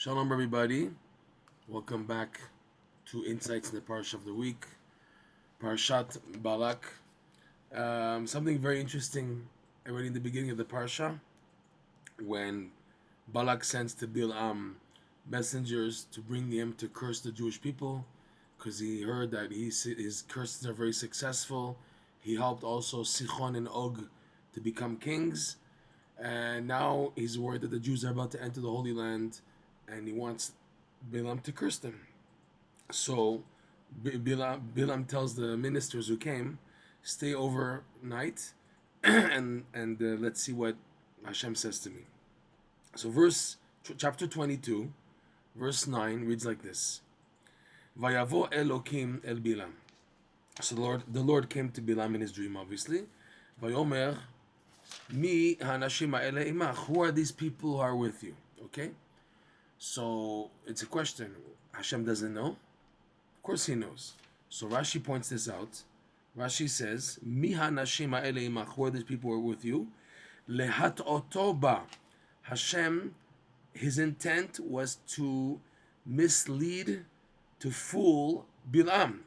Shalom, everybody. Welcome back to Insights in the Parsha of the Week, Parshat Balak. Something very interesting already in the beginning of the Parsha, when Balak sends to Bilaam messengers to bring him to curse the Jewish people, because he heard that his curses are very successful. He helped also Sichon and Og to become kings, and now he's worried that the Jews are about to enter the Holy Land, and he wants Bilaam to curse them. So Bilaam tells the ministers who came, stay overnight, and let's see what Hashem says to me. So chapter 22, verse 9 reads like this: Vayavo Elokim el Bilam. So the Lord came to Bilam in his dream, obviously. Vayomer Mi hanashim ha'ele imach. Who are these people who are with you? Okay? So it's a question. Hashem doesn't know? Of course he knows. So Rashi points this out. Rashi says, Mi hanashim ha'ele imach. Who are these people who are with you? Lehat otoba. Hashem, his intent was to mislead, to fool Bilam.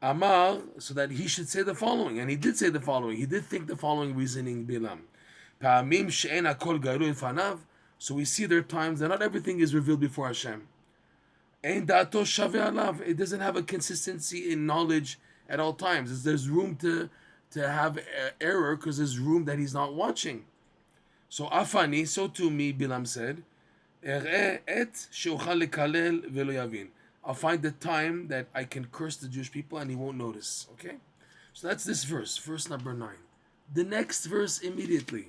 Amar, so that he should say the following, and he did say the following. He did think the following reasoning, Bilam. Pa'amim she'en hakol garu fanav. So we see there are times that not everything is revealed before Hashem. Ein da'ato shaveh alav. It doesn't have a consistency in knowledge at all times. There's room to have error because there's room that he's not watching. So afani, so to me, Bilam said, Er'eh et she'ochal lekalel velo yavin. I'll find the time that I can curse the Jewish people and he won't notice. Okay? So that's this verse number 9. The next verse immediately.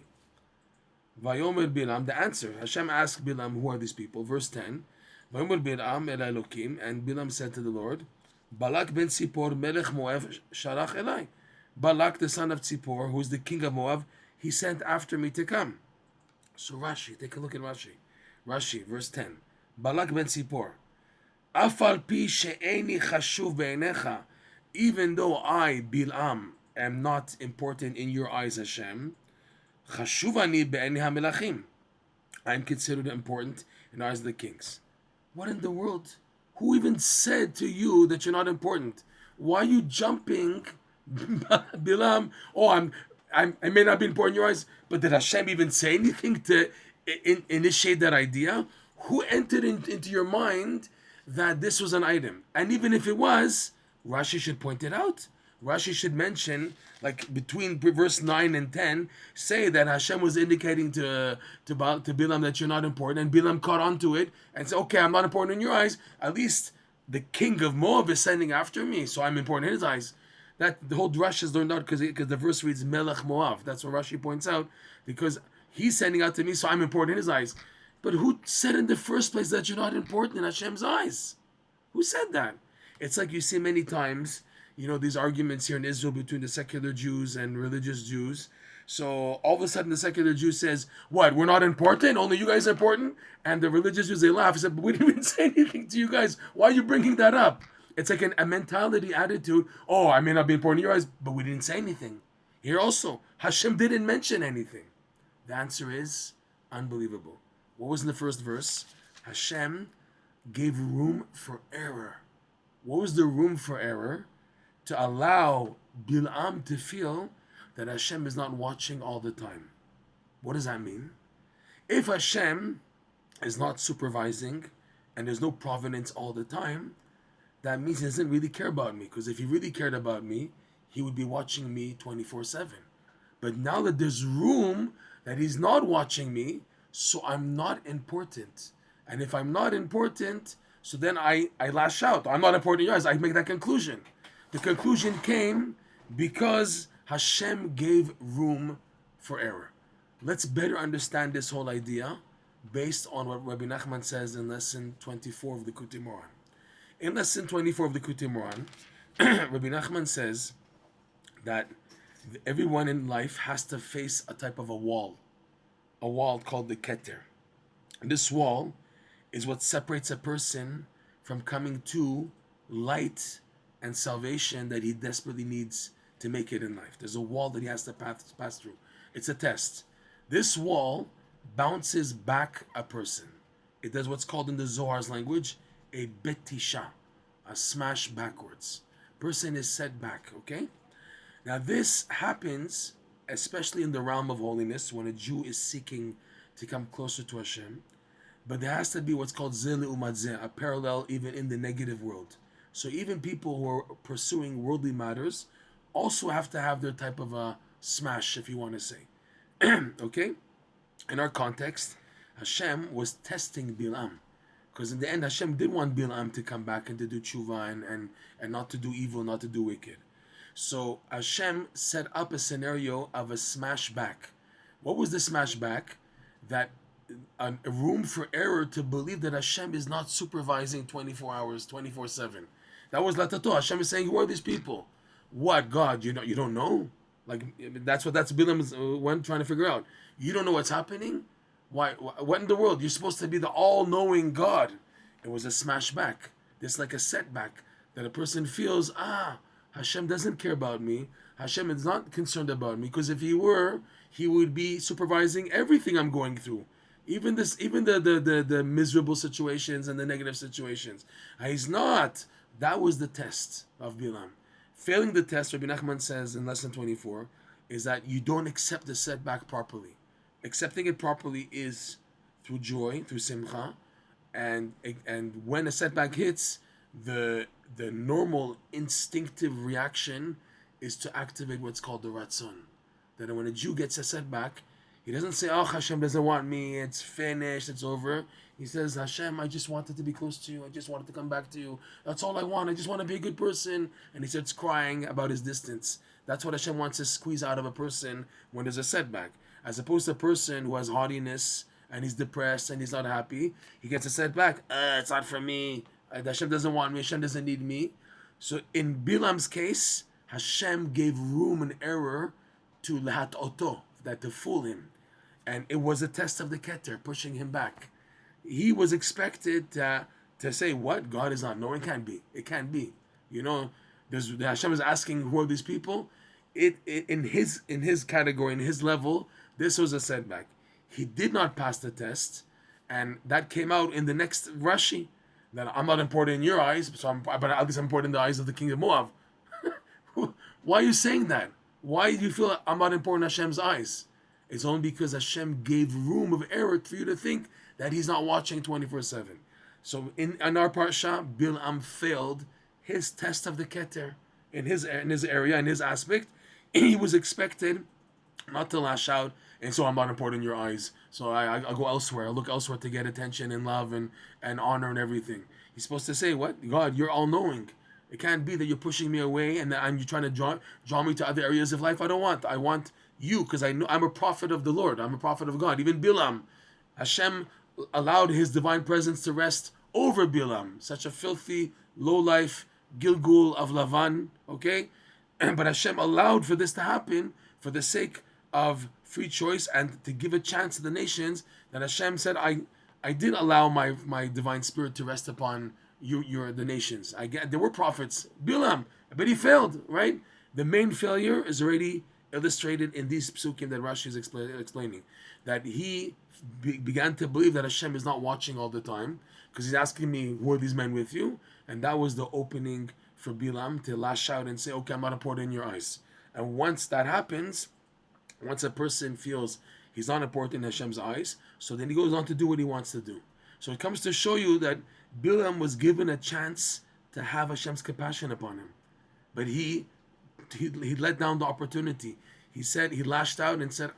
Vayomer Bilam, the answer. Hashem asked Bilam, who are these people? Verse 10. Vayomer Bilam el Elokim, and Bilam said to the Lord, Balak ben Tzipor melech Moav sharach elai. Balak, the son of Tzipor, who is the king of Moab, he sent after me to come. So Rashi, take a look at Rashi. Rashi, verse 10. Balak ben Tzipor. Afal pi she'eni chashuv be'enecha, even though I, Bilam, am not important in your eyes, Hashem, chashuv ani be'eni hamelachim, I am considered important in the eyes of the kings. What in the world? Who even said to you that you're not important? Why are you jumping, Bilam? Oh, I may not be important in your eyes, but did Hashem even say anything to initiate that idea? Who entered into your mind that this was an item? And even if it was, Rashi should point it out. Rashi should mention, like between verse 9 and 10, say that Hashem was indicating to Bilam that you're not important, and Bilam caught onto it and said, okay, I'm not important in your eyes. At least the king of Moab is sending after me, so I'm important in his eyes. That the whole Rashi is learned out because the verse reads Melech Moab. That's what Rashi points out, because he's sending out to me, so I'm important in his eyes. But who said in the first place that you're not important in Hashem's eyes? Who said that? It's like you see many times, these arguments here in Israel between the secular Jews and religious Jews. So all of a sudden the secular Jew says, what, we're not important? Only you guys are important? And the religious Jews, they laugh. He said, but we didn't even say anything to you guys. Why are you bringing that up? It's like a mentality, attitude. Oh, I may not be important in your eyes, but we didn't say anything. Here also, Hashem didn't mention anything. The answer is unbelievable. What was in the first verse? Hashem gave room for error. What was the room for error? To allow Bilam to feel that Hashem is not watching all the time. What does that mean? If Hashem is not supervising and there's no providence all the time, that means he doesn't really care about me. Because if he really cared about me, he would be watching me 24/7. But now that there's room that he's not watching me, so I'm not important. And if I'm not important, so then I lash out. I'm not important in your eyes. I make that conclusion. The conclusion came because Hashem gave room for error. Let's better understand this whole idea based on what Rebbe Nachman says in lesson 24 of the Likutei Moharan. In lesson 24 of the Likutei Moharan, Rebbe Nachman says that everyone in life has to face a type of a wall called the Keter. This wall is what separates a person from coming to light and salvation that he desperately needs to make it in life. There's a wall that he has to pass through. It's a test. This wall bounces back a person. it does what's called in the Zohar's language a betisha, a smash backwards. Person is set back, okay? Now this happens especially in the realm of holiness when a Jew is seeking to come closer to Hashem. But there has to be what's called zeh le'umat zeh, a parallel even in the negative world. So even people who are pursuing worldly matters also have to have their type of a smash, if you want to say. Okay? In our context, Hashem was testing Bilaam. Because in the end, Hashem did want Bilaam to come back and to do tshuva and not to do evil, not to do wicked. So Hashem set up a scenario of a smash back. What was the smash back? That a room for error to believe that Hashem is not supervising 24 hours, 24/7. That was Latato. Hashem is saying, who are these people? What, God? You don't know? Like, that's Bilaam's one trying to figure out. You don't know what's happening? Why? What in the world? You're supposed to be the all-knowing God. It was a smash back. It's like a setback that a person feels, Hashem doesn't care about me. Hashem is not concerned about me, because if he were, he would be supervising everything I'm going through. Even the miserable situations and the negative situations. He's not. That was the test of Bilaam. Failing the test, Rebbe Nachman says in lesson 24, is that you don't accept the setback properly. Accepting it properly is through joy, through simcha, and when a setback hits, the normal instinctive reaction is to activate what's called the ratzon. That when a Jew gets a setback, he doesn't say, oh, Hashem doesn't want me, it's finished, it's over. He says, Hashem, I just wanted to be close to you. I just wanted to come back to you. That's all I want. I just want to be a good person. And he starts crying about his distance. That's what Hashem wants to squeeze out of a person when there's a setback. As opposed to a person who has haughtiness and he's depressed and he's not happy. He gets a setback. It's not for me. Hashem doesn't want me. Hashem doesn't need me. So in Bilam's case, Hashem gave room and error to lahat oto, that to fool him. And it was a test of the Keter, pushing him back. He was expected to say, what? God is not knowing? It can't be. It can't be. You know, Hashem is asking, who are these people? In his category, in his level, this was a setback. He did not pass the test, and that came out in the next Rashi, that I'm not important in your eyes, but at least I'm important in the eyes of the king of Moab. Why are you saying that? Why do you feel I'm not important in Hashem's eyes? It's only because Hashem gave room of error for you to think that he's not watching 24/7. So in our parsha, Bilaam failed his test of the Keter in his area, in his aspect. He was expected not to lash out, and so I'm not important in your eyes. So I'll go elsewhere. I'll look elsewhere to get attention and love and honor and everything. He's supposed to say, what? God, you're all-knowing. It can't be that you're pushing me away and you're trying to draw me to other areas of life I don't want. I want you, because I know I'm a prophet of the Lord. I'm a prophet of God. Even Bilaam, Hashem allowed his divine presence to rest over Bilaam. Such a filthy, low-life Gilgul of Lavan, okay? But Hashem allowed for this to happen for the sake of free choice and to give a chance to the nations, that Hashem said, I did allow my divine spirit to rest upon the nations. There were prophets. Bilaam, but he failed, right? The main failure is already illustrated in these psukim that Rashi is explaining. That he began to believe that Hashem is not watching all the time, because he's asking me, who are these men with you? And that was the opening for Bilaam to lash out and say, okay, I'm not important in your eyes. And once that happens, once a person feels he's not important in Hashem's eyes, so then he goes on to do what he wants to do. So it comes to show you that Bilaam was given a chance to have Hashem's compassion upon him. But he let down the opportunity. He lashed out and said,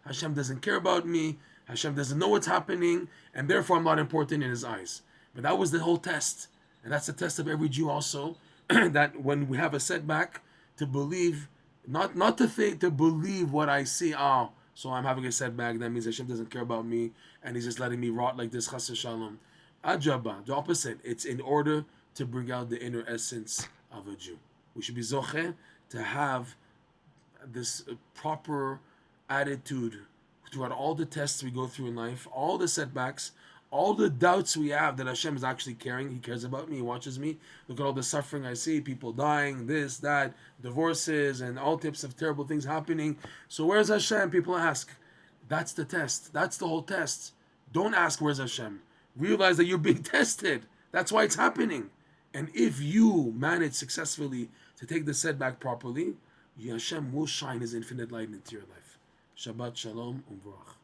Hashem doesn't care about me, Hashem doesn't know what's happening, and therefore I'm not important in his eyes. But that was the whole test. And that's the test of every Jew also, that when we have a setback, to believe, not to think, to believe what I see, so I'm having a setback, that means Hashem doesn't care about me, and he's just letting me rot like this, chas v'shalom. Ajaba, the opposite. It's in order to bring out the inner essence of a Jew. We should be zocheh to have this proper attitude throughout all the tests we go through in life, all the setbacks, all the doubts we have that Hashem is actually caring. He cares about me. He watches me. Look at all the suffering I see, people dying, this, that, divorces, and all types of terrible things happening. So where's Hashem? People ask. That's the test. That's the whole test. Don't ask, where's Hashem? Realize that you're being tested. That's why it's happening. And if you manage successfully to take the setback properly, Hashem will shine His infinite light into your life. Shabbat Shalom U'Brach.